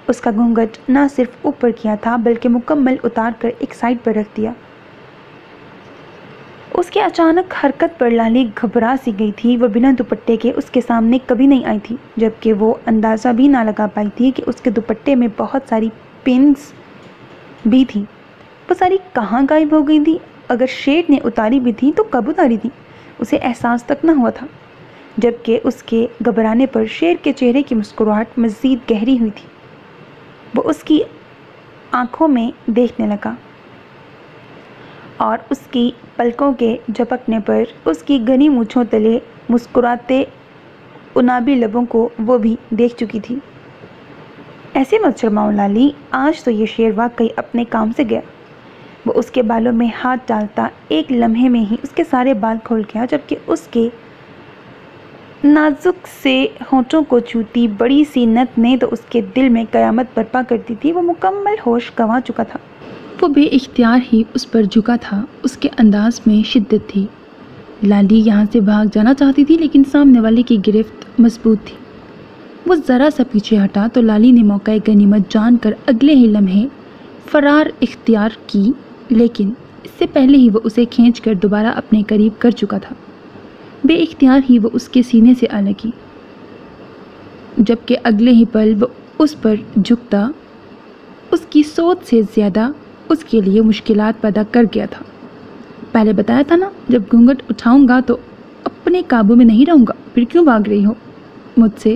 Speaker 1: اس کا گھونگھٹ نہ صرف اوپر کیا تھا بلکہ مکمل اتار کر ایک سائڈ پر رکھ دیا۔ اس کے اچانک حرکت پر لالی گھبرا سی گئی تھی۔ وہ بنا دوپٹے کے اس کے سامنے کبھی نہیں آئی تھی، جبکہ وہ اندازہ بھی نہ لگا پائی تھی کہ اس کے دوپٹے میں بہت ساری پنس بھی تھیں۔ وہ ساری کہاں غائب ہو گئی تھی؟ اگر شیر نے اتاری بھی تھی تو کب اتاری تھی؟ اسے احساس تک نہ ہوا تھا، جبکہ اس کے گھبرانے پر شیر کے چہرے کی مسکراہٹ مزید گہری ہوئی تھی۔ وہ اس کی آنکھوں میں دیکھنے لگا اور اس کی پلکوں کے جھپکنے پر اس کی گھنی مونچھوں تلے مسکراتے انابی لبوں کو وہ بھی دیکھ چکی تھی۔ ایسے مت شرماؤ لالی، آج تو یہ شیر واقعی اپنے کام سے گیا۔ وہ اس کے بالوں میں ہاتھ ڈالتا ایک لمحے میں ہی اس کے سارے بال کھول گیا، جبکہ اس کے نازک سے ہونٹوں کو چھوتی بڑی سی نت نے تو اس کے دل میں قیامت برپا کرتی تھی۔ وہ مکمل ہوش گنوا چکا تھا۔ وہ بے اختیار ہی اس پر جھکا تھا۔ اس کے انداز میں شدت تھی۔ لالی یہاں سے بھاگ جانا چاہتی تھی، لیکن سامنے والے کی گرفت مضبوط تھی۔ وہ ذرا سا پیچھے ہٹا تو لالی نے موقع غنیمت جان کر اگلے ہی لمحے فرار اختیار کی، لیکن اس سے پہلے ہی وہ اسے کھینچ کر دوبارہ اپنے قریب کر چکا تھا۔ بے اختیار ہی وہ اس کے سینے سے آ لگی، جبکہ اگلے ہی پل وہ اس پر جھکتا اس کی سوچ سے زیادہ اس کے لیے مشکلات پیدا کر گیا تھا۔ پہلے بتایا تھا نا، جب گھونگھٹ اٹھاؤں گا تو اپنے قابو میں نہیں رہوں گا، پھر کیوں بھاگ رہی ہو مجھ سے؟